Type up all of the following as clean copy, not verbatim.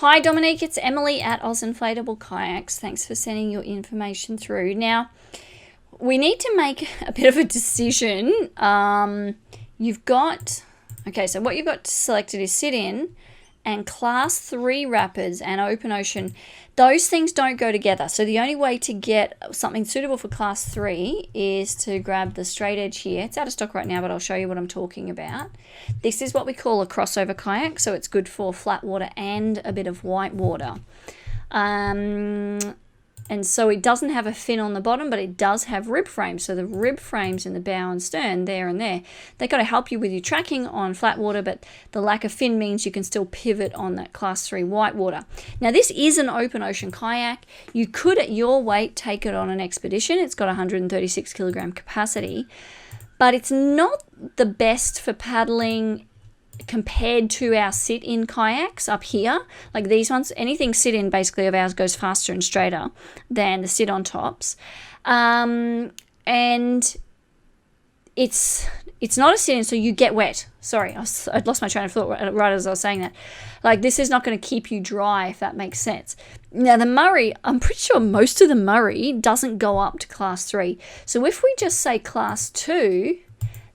Hi Dominique, it's Emily at Oz Inflatable Kayaks. Thanks for sending your information through. Now, we need to make a bit of a decision. You've got, okay, so what you've got selected is sit-in and class 3 rapids and open ocean. Those things don't go together. So the only way to get something suitable for class 3 is to grab the straight edge here. It's out of stock right now, but I'll show you what I'm talking about. This is what we call a crossover kayak. So it's good for flat water and a bit of white water. And so it doesn't have a fin on the bottom, but it does have rib frames. So the rib frames in the bow and stern, there and there, they've got to help you with your tracking on flat water, but the lack of fin means you can still pivot on that class 3 white water. Now this is an open ocean kayak. You could at your weight take it on an expedition. It's got 136 kilogram capacity, but it's not the best for paddling compared to our sit-in kayaks up here, like these ones. Anything sit-in basically of ours goes faster and straighter than the sit-on tops, and it's not a sit-in, so you get wet. Sorry, I'd lost my train of thought right as I was saying that. Like, this is not going to keep you dry, if that makes sense. Now the Murray, I'm pretty sure most of the Murray doesn't go up to class 3, so if we just say class 2,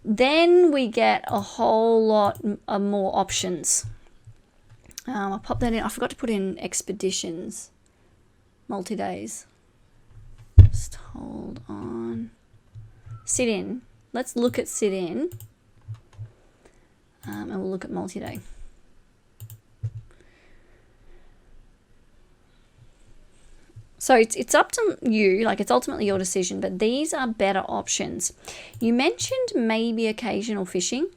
then we get a whole lot more options. I'll pop that in. I forgot to put in expeditions, multi-days. Just hold on. Sit-in. Let's look at sit-in. And we'll look at multi-day. So it's up to you, like it's ultimately your decision, but these are better options. You mentioned maybe occasional fishing.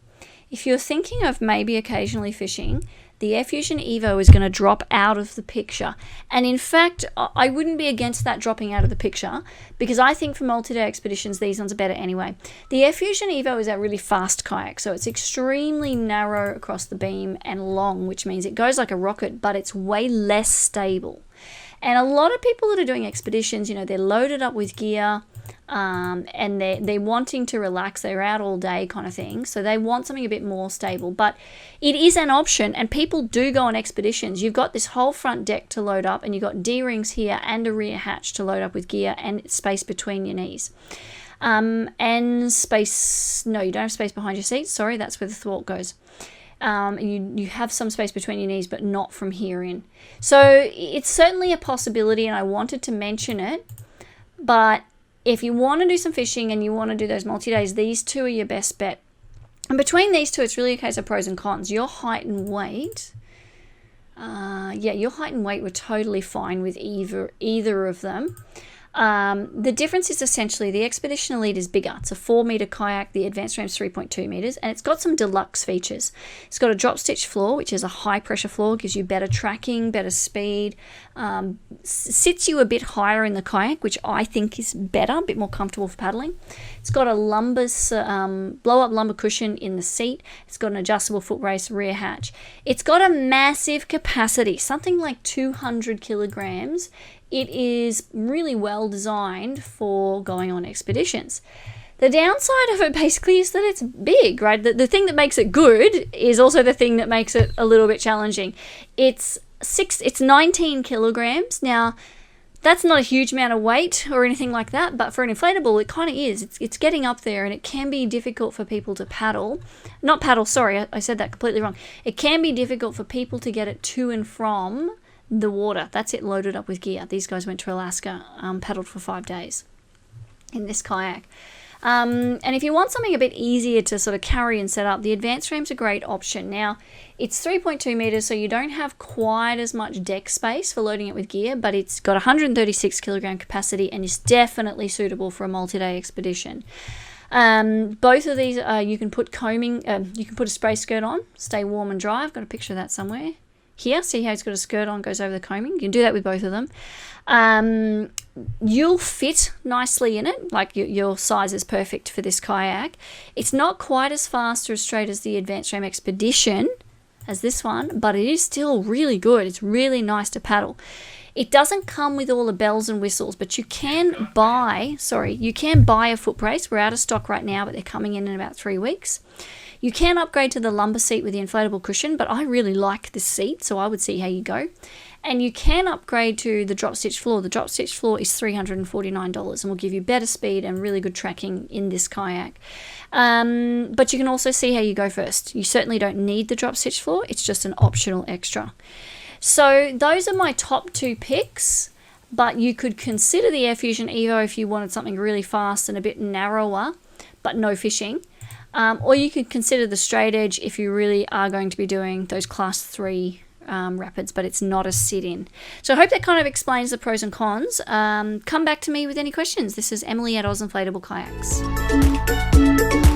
If you're thinking of maybe occasionally fishing, the Fusion Evo is going to drop out of the picture. And in fact, I wouldn't be against that dropping out of the picture, because I think for multi-day expeditions, these ones are better anyway. The Fusion Evo is a really fast kayak, so it's extremely narrow across the beam and long, which means it goes like a rocket, but it's way less stable. And a lot of people that are doing expeditions, you know, they're loaded up with gear, and they're wanting to relax. They're out all day kind of thing. So they want something a bit more stable. But it is an option, and people do go on expeditions. You've got this whole front deck to load up, and you've got D-rings here and a rear hatch to load up with gear and space between your knees. And space, no, you don't have space behind your seat. Sorry, that's where the thwart goes. You have some space between your knees, but not from here in. So it's certainly a possibility, and I wanted to mention it. But if you want to do some fishing and you want to do those multi-days, these two are your best bet. And between these two, it's really a case of pros and cons. Your height and weight, your height and weight were totally fine with either of them. The difference is essentially the Expedition Elite is bigger. It's a 4-meter kayak. The Advanced Ram's 3.2 meters, and it's got some deluxe features. It's got a drop stitch floor, which is a high pressure floor, gives you better tracking, better speed, sits you a bit higher in the kayak, which I think is better, a bit more comfortable for paddling. It's got a blow up lumbar cushion in the seat. It's got an adjustable foot brace, rear hatch. It's got a massive capacity, something like 200 kilograms. It is really well designed for going on expeditions. The downside of it basically is that it's big, right? The thing that makes it good is also the thing that makes it a little bit challenging. It's 19 kilograms. Now, that's not a huge amount of weight or anything like that, but for an inflatable, it kind of is. It's getting up there, and it can be difficult for people to paddle. Not paddle, sorry, I said that completely wrong. It can be difficult for people to get it to and from the water. That's it, loaded up with gear. These guys went to Alaska, paddled for 5 days in this kayak. And if you want something a bit easier to sort of carry and set up, the Advanced Ram's a great option. Now, it's 3.2 meters, so you don't have quite as much deck space for loading it with gear, but it's got 136 kilogram capacity and is definitely suitable for a multi-day expedition. Both of these, you can put you can put a spray skirt on, stay warm and dry. I've got a picture of that somewhere. Here, see how it's got a skirt on, goes over the coaming. You can do that with both of them. You'll fit nicely in it, like your size is perfect for this kayak. It's not quite as fast or as straight as the Advanced Ram Expedition as this one, but it is still really good. It's really nice to paddle. It doesn't come with all the bells and whistles, but you can buy a foot brace. We're out of stock right now, but they're coming in about 3 weeks. You can upgrade to the lumbar seat with the inflatable cushion, but I really like this seat, so I would see how you go. And you can upgrade to the drop stitch floor. The drop stitch floor is $349 and will give you better speed and really good tracking in this kayak. But you can also see how you go first. You certainly don't need the drop stitch floor. It's just an optional extra. So those are my top 2 picks, but you could consider the Fusion Evo if you wanted something really fast and a bit narrower, but no fishing. Or you could consider the straight edge if you really are going to be doing those class 3 rapids, but it's not a sit-in. So I hope that kind of explains the pros and cons. Come back to me with any questions. This is Emily at Oz Inflatable Kayaks.